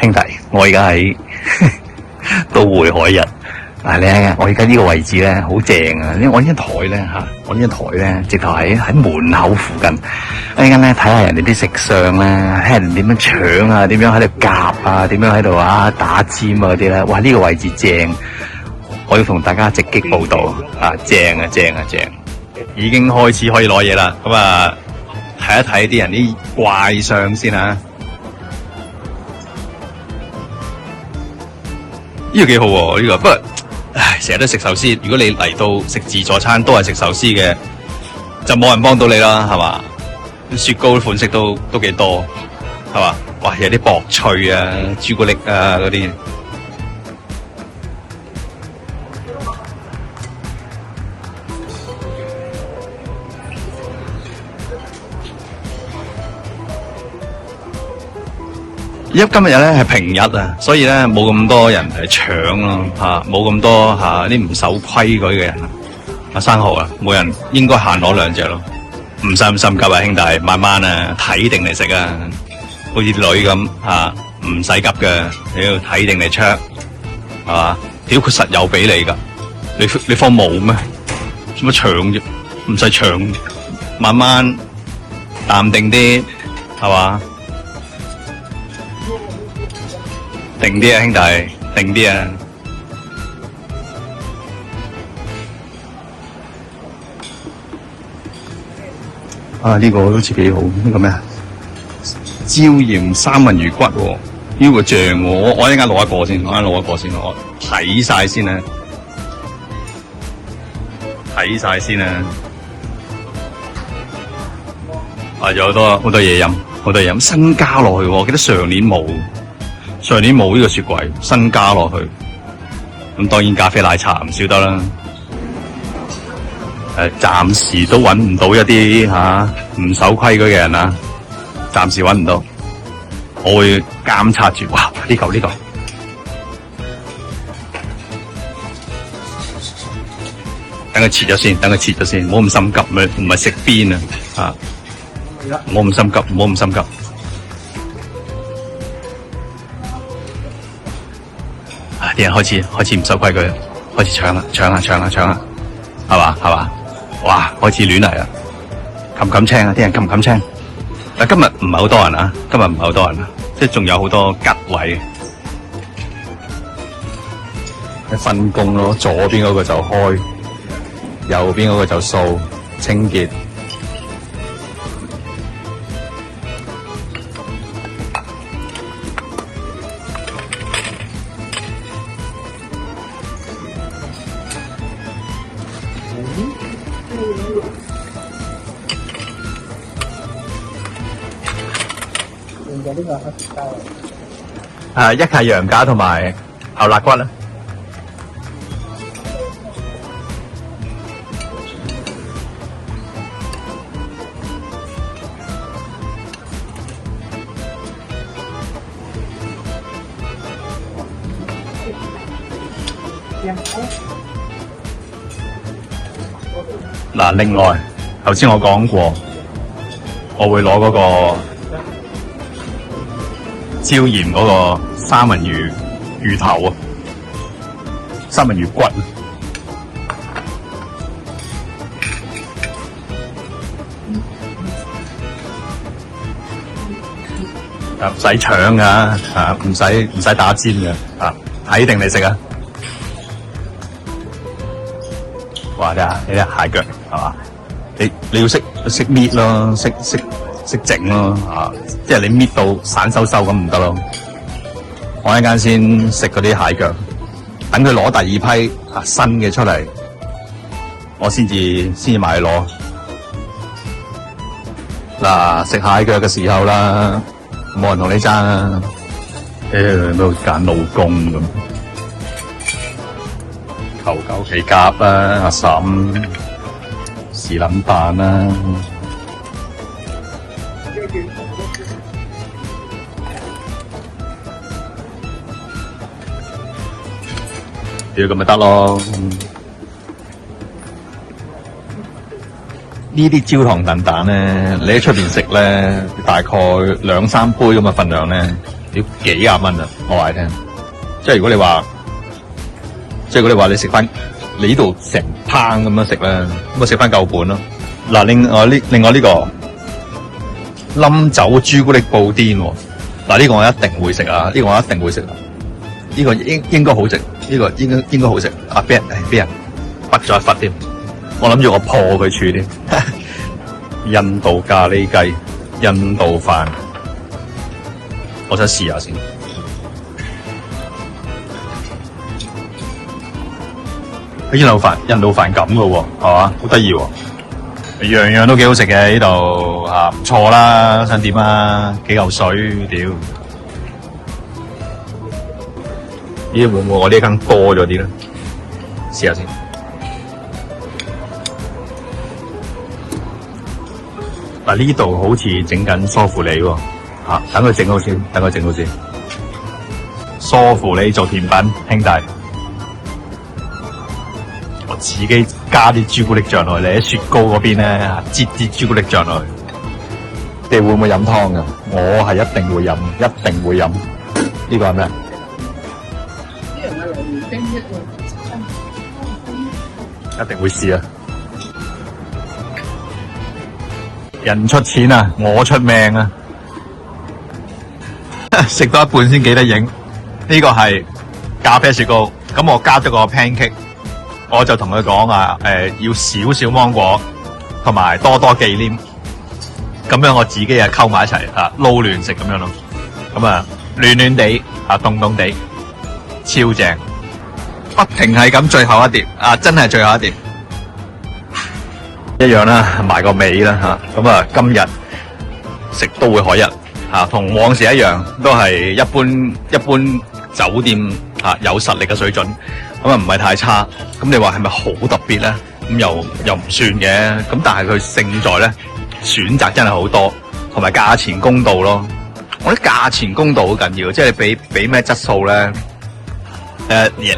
兄弟，我而家喺都會海逸。你睇下，我而家呢個位置咧好正啊！因為我呢張台咧我呢張台咧直頭喺門口附近。一陣間咧睇下人哋啲食相咧，睇下人點樣搶啊，點樣喺度夾啊，點樣喺度打尖啊嗰啲咧。哇！呢個位置正，我要同大家直擊報導啊！正啊正啊正！已經開始可以攞嘢啦。咁啊，睇一睇啲人啲怪相先啊！呢個幾好喎，呢個不過，成日都食壽司。如果你嚟到食自助餐都係食壽司嘅，就冇人幫到你啦，係嘛？雪糕款式都幾多，係嘛？哇，有啲薄脆啊、朱古力啊嗰啲。因為今日咧係平日啊，所以咧冇咁多人嚟搶咯，冇咁多啲唔守規矩嘅人。阿生蠔啊，每人應該限攞2隻咯，唔使咁心急啊，兄弟，慢慢啊睇定嚟食啊，好似女咁唔使急嘅，你要睇定嚟灼，係嘛？屌佢實有俾你噶，你方冇咩？做乜搶啫？唔使搶，慢慢淡定啲，係嘛？定啲啊，兄弟，定啲啊！呢個好似幾好，呢個咩啊？椒鹽三文魚骨喎，呢個正喎，我一陣間攞一個先，我睇晒先啦，有好多嘢飲，新加落去喎，我記得上年冇呢個雪櫃，新加落去。咁當然咖啡奶茶唔少得啦。暫時都揾唔到一啲唔守規矩嘅人啊，暫時揾唔到。我會監察住。哇！呢嚿，等佢切咗先，唔好咁心急，唔係食邊啊！唔好咁心急。啲人開始唔守規矩，開始搶啦，係嘛？哇！開始亂嚟啦，冚青啊！啲人冚青。但今日唔係好多人啊，即係仲有好多吉位。分工咯，左邊嗰個就開，右邊嗰個就掃清潔。一係羊架同埋牛肋骨啦。嗱，另外頭先我講過，我會攞嗰個椒鹽嗰個三文魚頭啊，三文魚骨啊，唔使搶噶，唔使打尖嘅，睇定嚟食啊！哇！你啲蟹腳係嘛？你要識搣咯，識整咯，即係你搣到散收咁唔得咯。我一陣間先食嗰啲蟹腳，等佢攞第二批新嘅出嚟，我先至埋去攞。嗱，食蟹腳嘅時候啦，冇人同你爭啊！都揀老公咁，求九皮夾啊，阿嬸士林蛋啦。要咁咪得咯。呢啲焦糖燉蛋咧，你喺出邊食咧，大概2-3杯咁嘅份量咧，要幾廿蚊啊！我話你聽，即係如果你話，你食翻你呢度成烹咁樣食咧，咁啊食翻夠本咯。嗱，另外呢個冧酒朱古力布甸喎，嗱呢個我一定會食啊！呢個我一定會食啊！呢個應該好食，呢個應該好食。啊，俾人拔咗一忽添，我諗住我破佢處添。印度咖喱雞、印度飯，我想試下先。印度飯咁噶喎，係嘛？好得意喎，樣樣都幾好食嘅呢度啊，唔錯啦，想點啊？幾嚿水，屌！咦，會唔會我呢間多咗啲咧？試下先。嗱，呢度好似整緊梳芙梨喎，等佢整好先，梳芙梨做甜品，兄弟，我自己加啲朱古力醬落去，你喺雪糕嗰邊咧，擠啲朱古力醬落去。你哋會唔會飲湯噶？我係一定會飲，一定會飲。呢個係咩？呢樣係榴蓮冰一個，一定會試啊！人出錢啊，我出命啊！食到一半先記得影。呢個係咖啡雪糕，咁我加咗個 pancake，我就同佢講啊，要少少芒果，同埋多忌廉，咁樣我自己啊溝埋一齊啊撈亂食咁樣咯。咁啊暖暖地啊凍凍地，超正！不停係咁，最後一碟啊，真係最後一碟。一樣啦，埋個尾啦吓，咁啊今日食都會海逸吓，同往時一樣，都係一般酒店吓有實力嘅水準，咁啊唔係太差。咁你話係咪好特別咧？咁又唔算嘅，咁但係佢勝在咧選擇真係好多，同埋價錢公道咯。我覺得價錢公道好緊要，即係你俾咩質素咧？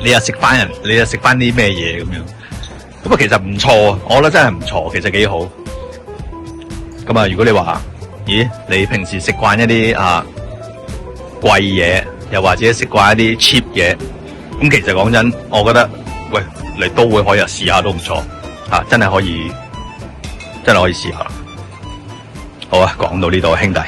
你又食翻啲咩嘢咁樣？咁啊，其實唔錯，我覺得真係唔錯，其實幾好。咁啊，如果你話，咦，你平時食慣一啲貴嘢，又或者食慣一啲 cheap 嘢，咁其實講真，我覺得，喂，你都會可以試下都唔錯，真係可以試下。好啊，講到呢度，兄弟。